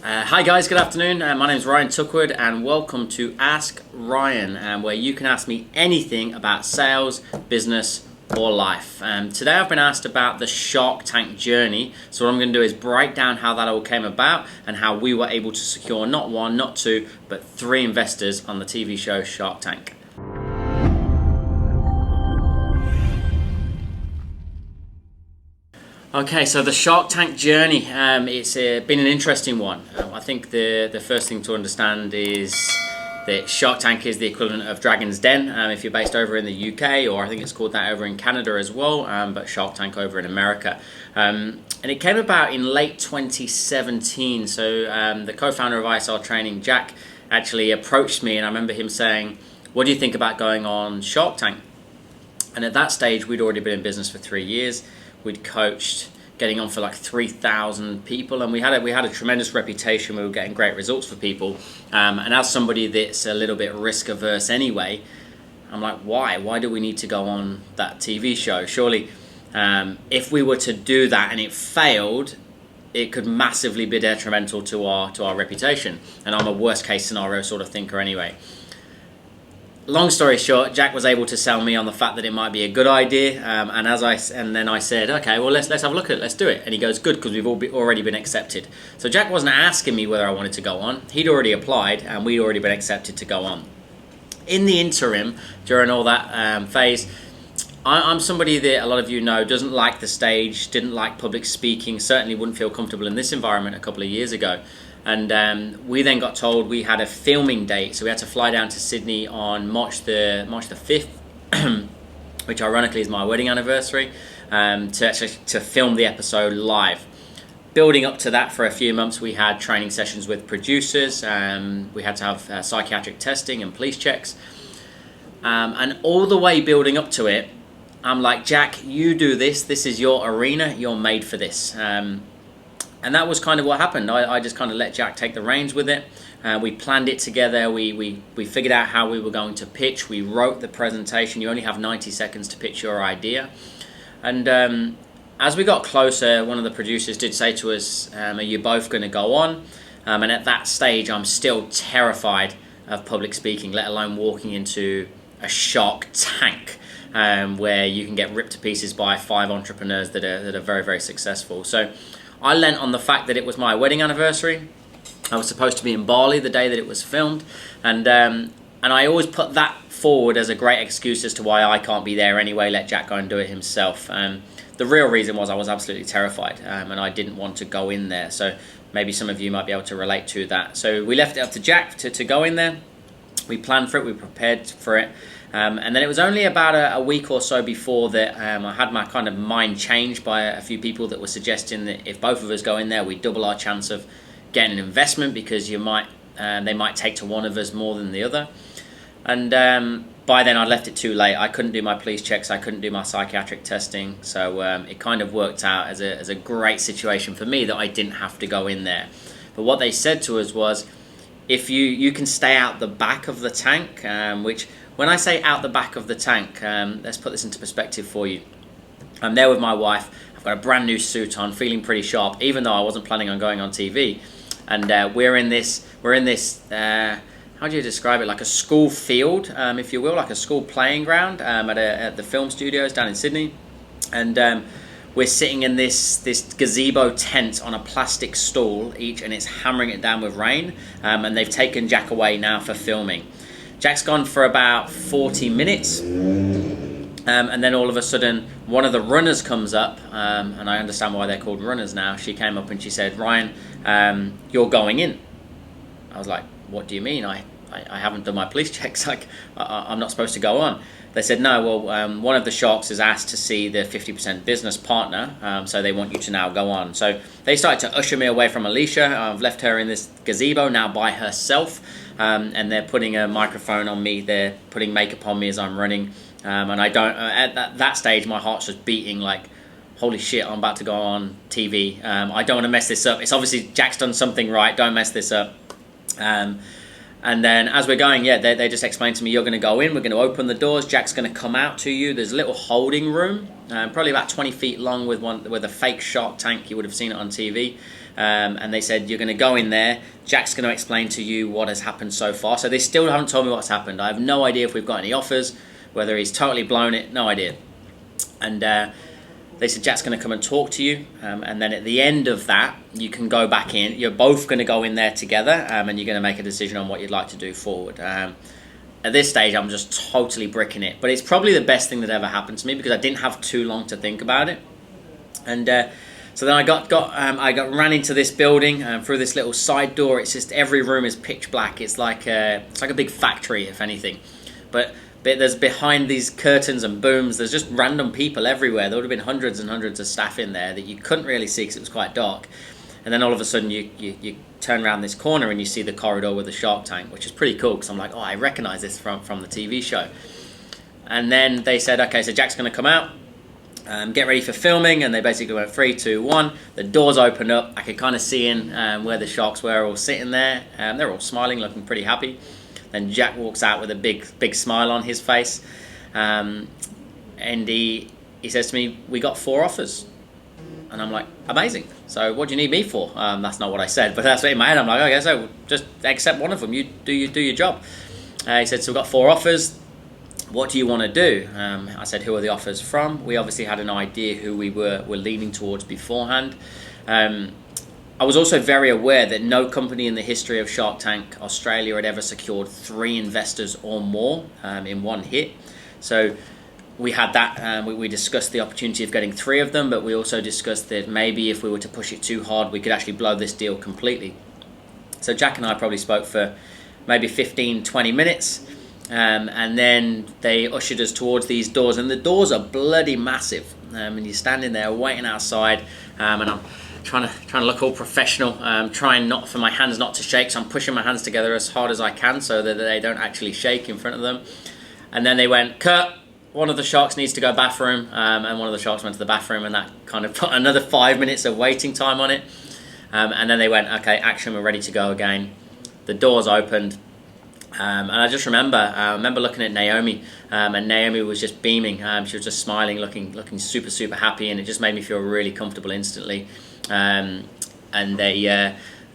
Hi guys, good afternoon. My name is Ryan Tuckwood and welcome to Ask Ryan, where you can ask me anything about sales, business or life. Today I've been asked about the Shark Tank journey. So what I'm going to do is break down how that all came about and how we were able to secure not one, not two, but 3 investors on the TV show Shark Tank. Okay, so the Shark Tank journey, it's been an interesting one. I think the first thing to understand is that Shark Tank is the equivalent of Dragon's Den if you're based over in the UK, or I think it's called that over in Canada as well, but Shark Tank over in America. And it came about in late 2017, so the co-founder of ISR Training, Jack, actually approached me, and I remember him saying, "What do you think about going on Shark Tank?" And at that stage, we'd already been in business for 3 years. We'd coached, getting on for like 3,000 people, and we had a tremendous reputation. We were getting great results for people. And as somebody that's a little bit risk averse anyway, I'm like, why do we need to go on that TV show? Surely, if we were to do that and it failed, it could massively be detrimental to our reputation. And I'm a worst case scenario sort of thinker anyway. Long story short, Jack was able to sell me on the fact that it might be a good idea, and then I said, okay, well let's have a look at it, let's do it. And he goes, good, because we've already been accepted. So Jack wasn't asking me whether I wanted to go on. He'd already applied, and we'd already been accepted to go on. In the interim, during all that phase, I'm somebody that a lot of you know doesn't like the stage, didn't like public speaking, certainly wouldn't feel comfortable in this environment a couple of years ago. And we then got told we had a filming date, so we had to fly down to Sydney on March the 5th, which ironically is my wedding anniversary, to film the episode live. Building up to that for a few months, we had training sessions with producers. We had to have psychiatric testing and police checks, and all the way building up to it, I'm like, Jack, you do this. This is your arena. You're made for this. And that was kind of what happened. I just kind of let Jack take the reins with it. We planned it together. We figured out how we were going to pitch. We wrote the presentation. You only have 90 seconds to pitch your idea. And as we got closer, one of the producers did say to us, are you both going to go on? And at that stage, I'm still terrified of public speaking, let alone walking into a Shark Tank, where you can get ripped to pieces by 5 entrepreneurs that are very, very successful. So I lent on the fact that it was my wedding anniversary. I was supposed to be in Bali the day that it was filmed, and I always put that forward as a great excuse as to why I can't be there anyway. Let Jack go and do it himself. The real reason was I was absolutely terrified, and I didn't want to go in there. So maybe some of you might be able to relate to that. So we left it up to Jack to go in there. We planned for it. We prepared for it. And then it was only about a week or so before that I had my kind of mind changed by a few people that were suggesting that if both of us go in there, we double our chance of getting an investment, because they might take to one of us more than the other. And by then I'd left it too late. I couldn't do my police checks. I couldn't do my psychiatric testing. So it kind of worked out as a great situation for me that I didn't have to go in there. But what they said to us was, if you can stay out the back of the tank, which when I say out the back of the tank, let's put this into perspective for you. I'm there with my wife. I've got a brand new suit on, feeling pretty sharp, even though I wasn't planning on going on TV. And we're in this. How do you describe it? Like a school field, if you will, like a school playing ground at the film studios down in Sydney. And we're sitting in this gazebo tent on a plastic stool each, and it's hammering it down with rain. And they've taken Jack away now for filming. Jack's gone for about 40 minutes, and then all of a sudden one of the runners comes up, and I understand why they're called runners now. She came up and she said, "Ryan, you're going in." I was like, "What do you mean? I haven't done my police checks. Like, I'm not supposed to go on." They said, "No, well, one of the sharks has asked to see the 50% business partner, so they want you to now go on." So they started to usher me away from Alicia. I've left her in this gazebo now by herself, and they're putting a microphone on me. They're putting makeup on me as I'm running, and I don't. At that stage, my heart's just beating like, holy shit, I'm about to go on TV. I don't want to mess this up. It's obviously Jack's done something right. Don't mess this up. And then as we're going, they just explained to me, you're going to go in, we're going to open the doors, Jack's going to come out to you. There's a little holding room, probably about 20 feet long with a fake shark tank. You would have seen it on TV. And they said, you're going to go in there, Jack's going to explain to you what has happened so far. So they still haven't told me what's happened. I have no idea if we've got any offers, whether he's totally blown it, no idea. And they said, Jack's going to come and talk to you, and then at the end of that, you can go back in. You're both going to go in there together, and you're going to make a decision on what you'd like to do forward. At this stage, I'm just totally bricking it, but it's probably the best thing that ever happened to me because I didn't have too long to think about it. And so then I ran into this building through this little side door. It's just every room is pitch black. It's like a big factory, if anything, but there's behind these curtains and booms, there's just random people everywhere. There would have been hundreds and hundreds of staff in there that you couldn't really see because it was quite dark. And then all of a sudden you turn around this corner and you see the corridor with the shark tank, which is pretty cool because I'm like, oh, I recognize this from the TV show. And then they said, okay, so Jack's going to come out, get ready for filming. And they basically went 3, 2, 1. The doors opened up. I could kind of see in where the sharks were all sitting there. They're all smiling, looking pretty happy. Then Jack walks out with a big smile on his face, and he says to me, we got 4 offers. And I'm like, amazing. So what do you need me for? That's not what I said, but that's what in my head. I'm like, okay, so just accept one of them. You do your job. He said, so we've got 4 offers. What do you want to do? I said, who are the offers from? We obviously had an idea who we were leaning towards beforehand. I was also very aware that no company in the history of Shark Tank Australia had ever secured 3 investors or more in one hit. So we had that. We discussed the opportunity of getting 3 of them, but we also discussed that maybe if we were to push it too hard, we could actually blow this deal completely. So Jack and I probably spoke for maybe 15, 20 minutes. And then they ushered us towards these doors, and the doors are bloody massive. And you're standing there waiting outside, and I'm trying to look all professional, trying not for my hands not to shake, so I'm pushing my hands together as hard as I can so that they don't actually shake in front of them. And then they went, cut, one of the sharks needs to go bathroom, and one of the sharks went to the bathroom, and that kind of put another 5 minutes of waiting time on it. And then they went, okay, action, we're ready to go again. The doors opened, and I just remember looking at Naomi, and Naomi was just beaming. She was just smiling, looking super, super happy, and it just made me feel really comfortable instantly. And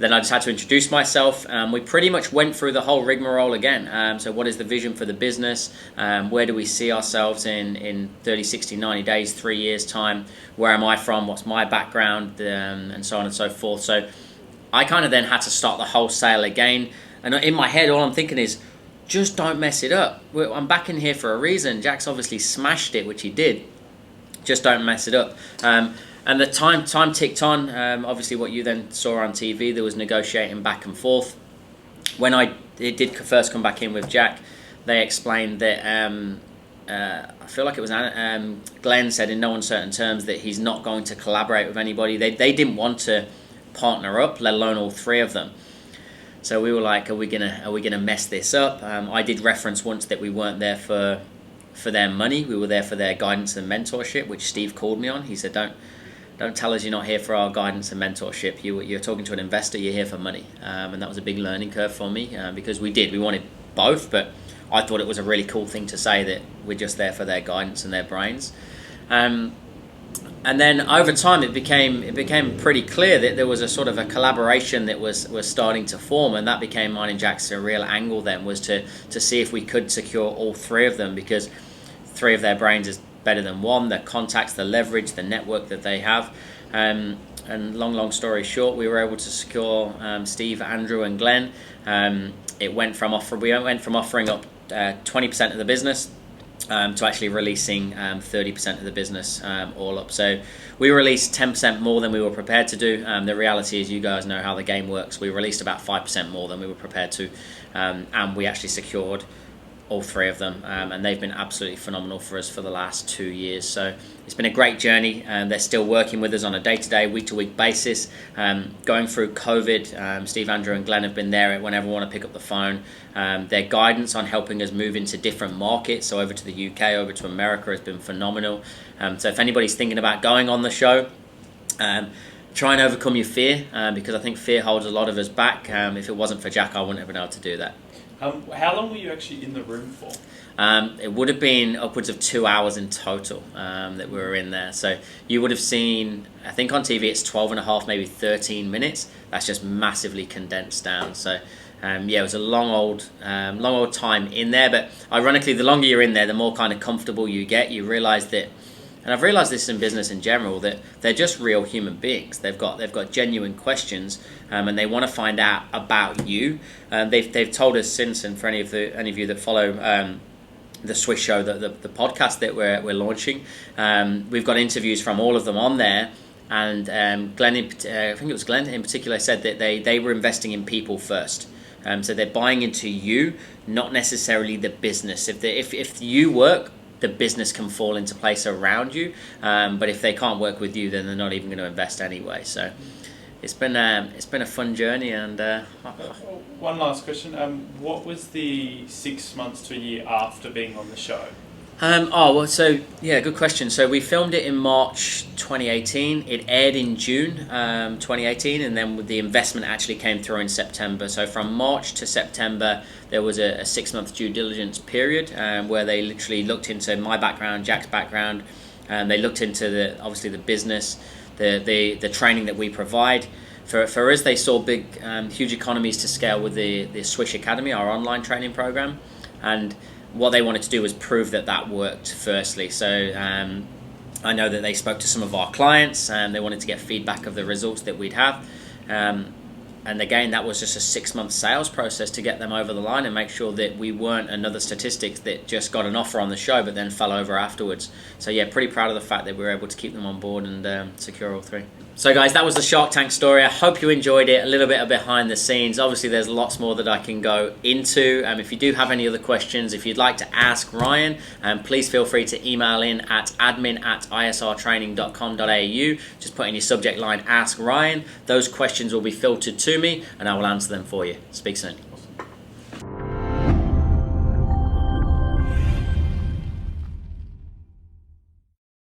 then I just had to introduce myself. We pretty much went through the whole rigmarole again. So what is the vision for the business? Where do we see ourselves in 30, 60, 90 days, 3 years time? Where am I from? What's my background? And so on and so forth. So I kind of then had to start the whole sale again. And in my head, all I'm thinking is, just don't mess it up. I'm back in here for a reason. Jack's obviously smashed it, which he did. Just don't mess it up. And the time ticked on. Obviously, what you then saw on TV, there was negotiating back and forth. When it did first come back in with Jack, they explained that I feel like it was Glenn said in no uncertain terms that he's not going to collaborate with anybody. They didn't want to partner up, let alone all 3 of them. So we were like, are we gonna mess this up? I did reference once that we weren't there for their money. We were there for their guidance and mentorship, which Steve called me on. He said, don't tell us you're not here for our guidance and mentorship. You're talking to an investor, you're here for money. And that was a big learning curve for me because we wanted both, but I thought it was a really cool thing to say that we're just there for their guidance and their brains. And then over time, it became pretty clear that there was a sort of a collaboration that was starting to form, and that became mine and Jack's real angle then, was to see if we could secure all 3 of them, because 3 of their brains is better than 1. The contacts, the leverage, the network that they have. And long story short, we were able to secure Steve, Andrew, and Glenn. We went from offering up 20% of the business to actually releasing 30% of the business all up. So we released 10% more than we were prepared to do. The reality is, you guys know how the game works. We released about 5% more than we were prepared to, and we actually secured all 3 of them, and they've been absolutely phenomenal for us for the last 2 years. So it's been a great journey, and they're still working with us on a day-to-day, week-to-week basis. Going through COVID, Steve, Andrew, and Glenn have been there whenever we want to pick up the phone. Their guidance on helping us move into different markets, so over to the UK, over to America, has been phenomenal. So if anybody's thinking about going on the show, try and overcome your fear, because I think fear holds a lot of us back. If it wasn't for Jack, I wouldn't have been able to do that. How long were you actually in the room for? It would have been upwards of 2 hours in total that we were in there. So you would have seen, I think on TV it's 12 and a half, maybe 13 minutes. That's just massively condensed down. So it was a long old time in there. But ironically, the longer you're in there, the more kind of comfortable you get. You realise that, and I've realised this in business in general, that they're just real human beings. They've got genuine questions, and they want to find out about you. They've told us since, and for any of you that follow the Swish show, the podcast that we're launching, we've got interviews from all of them on there. And Glenn, I think it was Glenn in particular, said that they were investing in people first. So they're buying into you, not necessarily the business. If you work, the business can fall into place around you. But if they can't work with you, then they're not even going to invest anyway. So it's been a fun journey. And one last question: what was the 6 months to a year after being on the show? Good question. So we filmed it in March 2018. It aired in June 2018, and then the investment actually came through in September. So from March to September, there was a 6-month due diligence period where they literally looked into my background, Jack's background, and they looked into the business, the training that we provide. For us, they saw huge economies to scale with the Swish Academy, our online training program, and what they wanted to do was prove that worked firstly. So I know that they spoke to some of our clients and they wanted to get feedback of the results that we'd have. And again, that was just a 6-month sales process to get them over the line and make sure that we weren't another statistic that just got an offer on the show but then fell over afterwards. So yeah, pretty proud of the fact that we were able to keep them on board and secure all 3. So guys, that was the Shark Tank story. I hope you enjoyed it, a little bit of behind the scenes. Obviously there's lots more that I can go into. If you do have any other questions, if you'd like to ask Ryan, please feel free to email in at admin@isrtraining.com.au. Just put in your subject line, Ask Ryan. Those questions will be filtered to me and I will answer them for you. Speak soon.